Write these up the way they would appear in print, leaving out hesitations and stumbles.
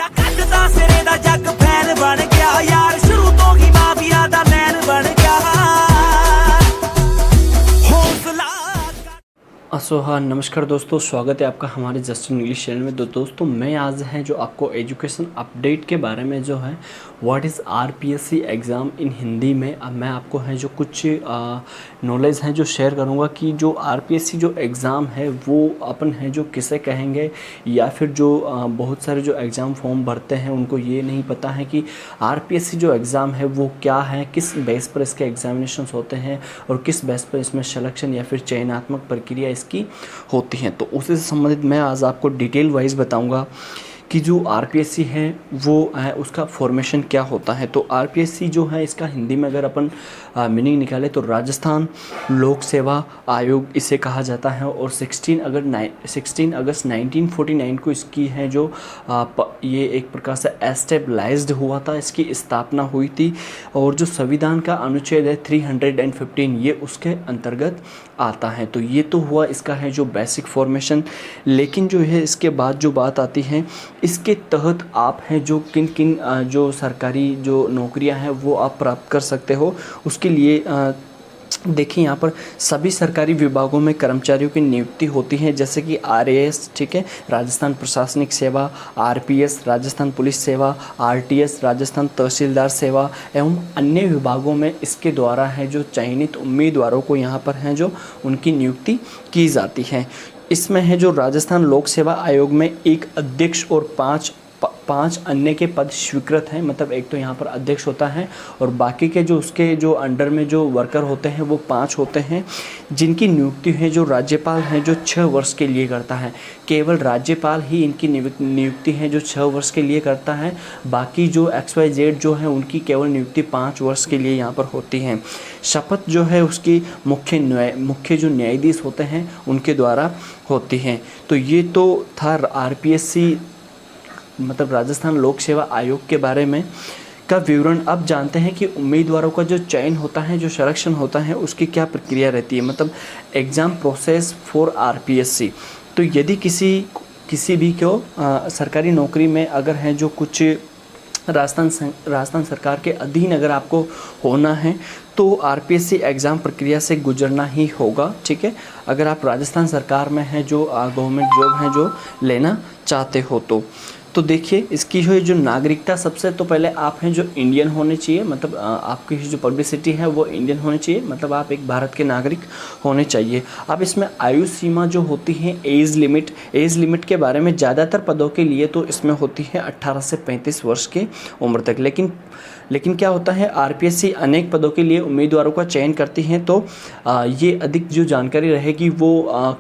ਮੁੰਡਾ ਕੱਢਦਾ ਸਿਰੇ ਦਾ ਜੱਗ ਫੈਨ ਬਣ ਗਿਆ ਯਾਰ ਸ਼ੁਰੂ ਤੋਂ ਹੀ ਮਾਫੀਆ ਦਾ ਮੈਨ ਬਣ ਗਿਆ ਹੌਸਲਾ। सो हाँ, नमस्कार दोस्तों, स्वागत है आपका हमारे जस्ट इंग्लिश चैनल में। दोस्तों मैं आज है जो आपको एजुकेशन अपडेट के बारे में जो है what is RPSC exam in Hindi में अब मैं आपको है जो कुछ नॉलेज है जो शेयर करूँगा कि जो आरपीएससी जो एग्ज़ाम है वो अपन है जो किसे कहेंगे, या फिर जो बहुत सारे जो एग्ज़ाम फॉर्म भरते हैं उनको ये नहीं पता है कि आरपीएससी जो एग्ज़ाम है वो क्या है, किस बेस पर इसके एग्जामिनेशंस होते हैं और किस बेस पर इसमें सिलेक्शन या फिर चयनात्मक प्रक्रिया इसकी होती है। तो उसी से संबंधित मैं आज आपको डिटेल वाइज बताऊंगा कि जो आरपीएससी है वो है उसका फॉर्मेशन क्या होता है। तो आरपीएससी जो है इसका हिंदी में अगर अपन मीनिंग निकाले तो राजस्थान लोक सेवा आयोग इसे कहा जाता है, और 16 अगस्त 1949 को इसकी है जो ये एक प्रकार से एस्टेब्लाइज्ड हुआ था, इसकी स्थापना हुई थी, और जो संविधान का अनुच्छेद है 315 ये उसके अंतर्गत आता है। तो ये तो हुआ इसका है जो बेसिक फॉर्मेशन। लेकिन जो है इसके बाद जो बात आती है, इसके तहत आप हैं जो किन किन जो सरकारी जो नौकरियां हैं वो आप प्राप्त कर सकते हो। उसके लिए देखिए यहाँ पर सभी सरकारी विभागों में कर्मचारियों की नियुक्ति होती है, जैसे कि आरएएस, ठीक है, राजस्थान प्रशासनिक सेवा, आरपीएस, राजस्थान पुलिस सेवा, आरटीएस, राजस्थान तहसीलदार सेवा एवं अन्य विभागों में इसके द्वारा है जो चयनित उम्मीदवारों को यहाँ पर हैं जो उनकी नियुक्ति की जाती है। इसमें है जो राजस्थान लोक सेवा आयोग में एक अध्यक्ष और पाँच अन्य के पद स्वीकृत हैं। मतलब एक तो यहाँ पर अध्यक्ष होता है और बाकी के जो उसके जो अंडर में जो वर्कर होते हैं वो 5 होते हैं, जिनकी नियुक्ति है जो राज्यपाल हैं जो 6 वर्ष के लिए करता है। केवल राज्यपाल ही इनकी नियुक्ति है जो 6 वर्ष के लिए करता है। बाकी जो XYZ जो है उनकी केवल नियुक्ति 5 वर्ष के लिए यहाँ पर होती है। शपथ जो है उसकी मुख्य जो न्यायाधीश होते हैं उनके द्वारा होती हैं। तो ये तो था आरपीएससी मतलब राजस्थान लोक सेवा आयोग के बारे में का विवरण। अब जानते हैं कि उम्मीदवारों का जो चयन होता है, जो सिलेक्शन होता है, उसकी क्या प्रक्रिया रहती है, मतलब एग्ज़ाम प्रोसेस फॉर आरपीएससी। तो यदि किसी भी को सरकारी नौकरी में अगर है जो कुछ राजस्थान सरकार के अधीन अगर आपको होना है तो आरपीएससी एग्ज़ाम प्रक्रिया से गुजरना ही होगा, ठीक है, अगर आप राजस्थान सरकार में है जो गवर्नमेंट जॉब है जो लेना चाहते हो। तो देखिए इसकी जो नागरिकता, सबसे तो पहले आप हैं जो इंडियन होने चाहिए, मतलब आपकी जो पब्लिसिटी है वो इंडियन होनी चाहिए, मतलब आप एक भारत के नागरिक होने चाहिए। अब इसमें आयु सीमा जो होती है, एज लिमिट के बारे में ज़्यादातर पदों के लिए तो इसमें होती है 18 से 35 वर्ष के उम्र तक। लेकिन क्या होता है, आरपीएससी अनेक पदों के लिए उम्मीदवारों का चयन करती हैं, तो ये अधिक जो जानकारी रहेगी वो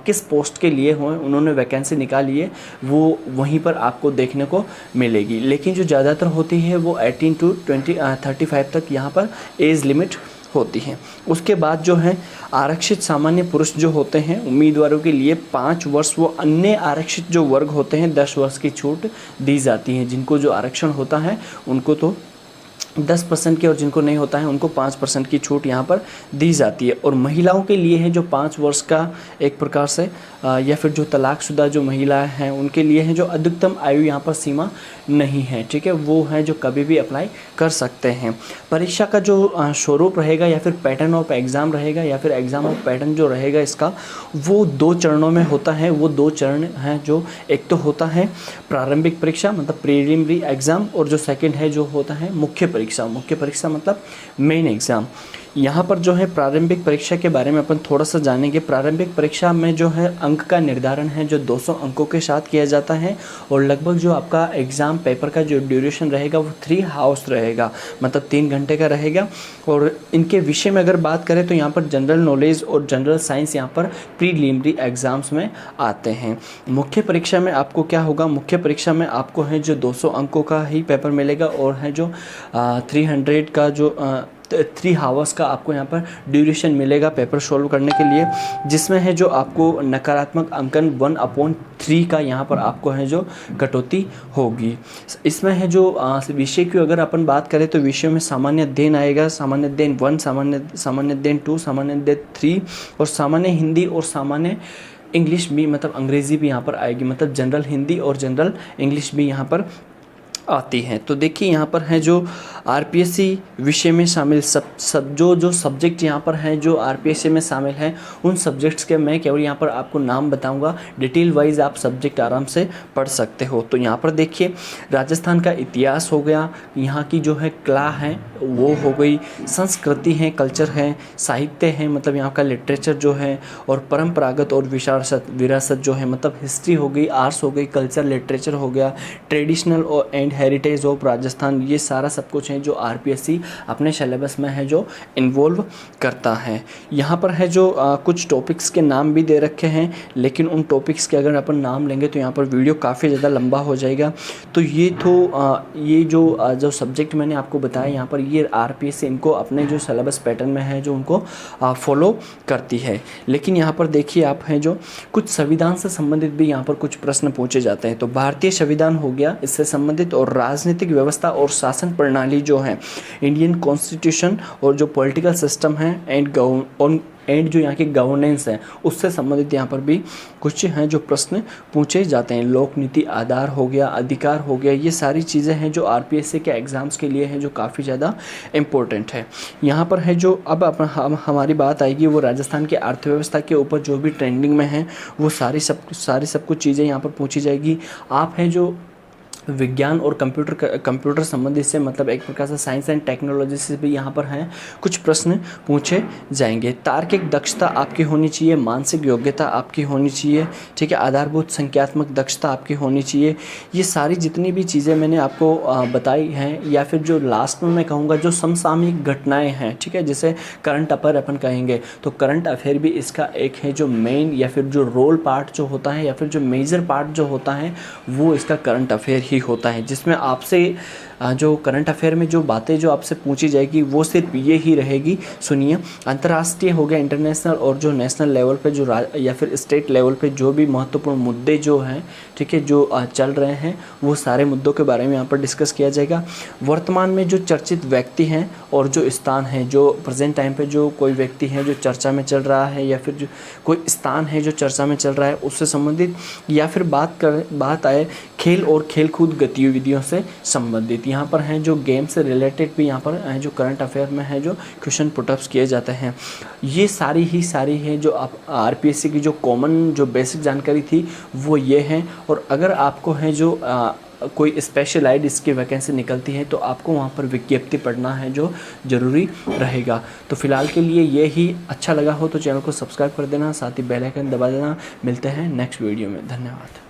किस पोस्ट के लिए हो उन्होंने वैकेंसी निकाली है वो वहीं पर आपको देखने को मिलेगी। लेकिन जो ज़्यादातर होती है वो 18 to 35 तक यहाँ पर एज लिमिट होती है। उसके बाद जो है आरक्षित सामान्य पुरुष जो होते हैं उम्मीदवारों के लिए 5 वर्ष, वो अन्य आरक्षित जो वर्ग होते हैं 10 वर्ष की छूट दी जाती है। जिनको जो आरक्षण होता है उनको तो 10% की, और जिनको नहीं होता है उनको 5% की छूट यहाँ पर दी जाती है। और महिलाओं के लिए है जो 5 वर्ष का एक प्रकार से या फिर जो तलाकशुदा जो महिलाएं हैं उनके लिए है जो अधिकतम आयु यहाँ पर सीमा नहीं है, ठीक है, वो है जो कभी भी अप्लाई कर सकते हैं। परीक्षा का जो स्वरूप रहेगा या फिर पैटर्न ऑफ एग्ज़ाम रहेगा या फिर एग्ज़ाम ऑफ पैटर्न जो रहेगा इसका, वो 2 चरणों में होता है। वो 2 चरण हैं जो एक तो होता है प्रारंभिक परीक्षा मतलब प्रीलिमिनरी एग्ज़ाम, और जो सेकंड है जो होता है मुख्य परीक्षा मतलब मेन एग्ज़ाम। यहाँ पर जो है प्रारंभिक परीक्षा के बारे में अपन थोड़ा सा जानेंगे। प्रारंभिक परीक्षा में जो है अंक का निर्धारण है जो 200 अंकों के साथ किया जाता है, और लगभग जो आपका एग्ज़ाम पेपर का जो ड्यूरेशन रहेगा वो 3 आवर्स रहेगा, मतलब 3 घंटे का रहेगा। और इनके विषय में अगर बात करें तो यहाँ पर जनरल नॉलेज और जनरल साइंस यहाँ पर प्रीलिमिनरी एग्ज़ाम्स में आते हैं। मुख्य परीक्षा में आपको क्या होगा, मुख्य परीक्षा में आपको है जो 200 अंकों का ही पेपर मिलेगा, और है जो 300 का जो 3 आवर्स का आपको यहाँ पर ड्यूरेशन मिलेगा पेपर सॉल्व करने के लिए, जिसमें है जो आपको नकारात्मक अंकन 1/3 का यहाँ पर आपको है जो कटौती होगी। इसमें है जो विषय की अगर अपन बात करें तो विषय में सामान्य अध्ययन आएगा, सामान्य अध्ययन 1, सामान्य अध्ययन 2, सामान्य अध्ययन 3, और सामान्य हिंदी और सामान्य इंग्लिश भी मतलब अंग्रेज़ी भी यहाँ पर आएगी, मतलब जनरल हिंदी और जनरल इंग्लिश भी यहाँ पर आती हैं। तो देखिए यहाँ पर है जो आरपीएससी विषय में शामिल सब जो सब्जेक्ट यहाँ पर हैं जो आरपीएससी में शामिल हैं, उन सब्जेक्ट्स के मैं केवल यहाँ पर आपको नाम बताऊंगा, डिटेल वाइज आप सब्जेक्ट आराम से पढ़ सकते हो। तो यहाँ पर देखिए राजस्थान का इतिहास हो गया, यहाँ की जो है कला है वो हो गई, संस्कृति है, कल्चर है, साहित्य है, मतलब यहाँ का लिटरेचर जो है, और परंपरागत और विरासत जो है, मतलब हिस्ट्री हो गई, आर्ट्स हो गई, कल्चर लिटरेचर हो गया, ट्रेडिशनल और एंड हेरिटेज ऑफ राजस्थान, ये सारा सब कुछ है जो आरपीएससी अपने सिलेबस में है जो इन्वॉल्व करता है। यहाँ पर है जो कुछ टॉपिक्स के नाम भी दे रखे हैं, लेकिन उन टॉपिक्स के अगर अपन नाम लेंगे तो यहाँ पर वीडियो काफ़ी ज़्यादा लंबा हो जाएगा। तो ये जो सब्जेक्ट मैंने आपको बताया यहाँ पर, ये आरपीएससी इनको अपने जो सिलेबस पैटर्न में है जो उनको फॉलो करती है। लेकिन यहाँ पर देखिए आप हैं जो कुछ संविधान से संबंधित भी यहाँ पर कुछ प्रश्न पूछे जाते हैं। तो भारतीय संविधान हो गया इससे संबंधित, और राजनीतिक व्यवस्था और शासन प्रणाली जो है, इंडियन कॉन्स्टिट्यूशन और जो पॉलिटिकल सिस्टम है एंड जो यहाँ की गवर्नेंस है उससे संबंधित यहाँ पर भी कुछ हैं जो प्रश्न पूछे जाते हैं। लोक नीति आधार हो गया, अधिकार हो गया, ये सारी चीज़ें हैं जो आरपीएससी के एग्ज़ाम्स के लिए हैं जो काफ़ी ज़्यादा इम्पोर्टेंट है। यहाँ पर है जो अब हमारी बात आएगी वो राजस्थान की अर्थव्यवस्था के ऊपर जो भी ट्रेंडिंग में है वो सारी सब कुछ चीज़ें यहाँ पर पूछी जाएगी। आप हैं जो विज्ञान और कंप्यूटर संबंधित से, मतलब एक प्रकार से साइंस एंड टेक्नोलॉजी से भी यहाँ पर हैं कुछ प्रश्न पूछे जाएंगे। तार्किक दक्षता आपकी होनी चाहिए, मानसिक योग्यता आपकी होनी चाहिए, ठीक है, आधारभूत संख्यात्मक दक्षता आपकी होनी चाहिए। ये सारी जितनी भी चीज़ें मैंने आपको बताई हैं, या फिर जो लास्ट में मैं कहूँगा जो समसामयिक घटनाएँ हैं, ठीक है, जिसे करंट अफेयर अपन कहेंगे, तो करंट अफेयर भी इसका एक है जो मेन या फिर जो रोल पार्ट जो होता है या फिर जो मेजर पार्ट जो होता है वो इसका करंट अफेयर ही होता है, जिसमें आपसे जो करंट अफेयर में जो बातें जो आपसे पूछी जाएगी वो सिर्फ ये ही रहेगी। सुनिए, अंतर्राष्ट्रीय हो गया, इंटरनेशनल और जो नेशनल लेवल पे जो या फिर स्टेट लेवल पे जो भी महत्वपूर्ण मुद्दे जो हैं, ठीक है, जो चल रहे हैं वो सारे मुद्दों के बारे में यहाँ पर डिस्कस किया जाएगा। वर्तमान में जो चर्चित व्यक्ति हैं और जो स्थान है, जो प्रेजेंट टाइम पे जो कोई व्यक्ति है जो चर्चा में चल रहा है या फिर जो कोई स्थान है जो चर्चा में चल रहा है उससे संबंधित, या फिर बात आए खेल और खेलकूद गतिविधियों से संबंधित। यहाँ पर हैं जो गेम से रिलेटेड भी यहाँ पर हैं जो करंट अफेयर में है जो क्वेश्चन पुटअप्स किए जाते हैं। ये सारी है जो आप आरपीएससी की जो कॉमन जो बेसिक जानकारी थी वो ये है। और अगर आपको है जो कोई स्पेशलाइज्ड इसकी वैकेंसी निकलती है तो आपको वहाँ पर विज्ञप्ति पढ़ना है जो ज़रूरी रहेगा। तो फिलहाल के लिए ये ही, अच्छा लगा हो तो चैनल को सब्सक्राइब कर देना, साथ ही बेल आइकन दबा देना। मिलते हैं नेक्स्ट वीडियो में, धन्यवाद।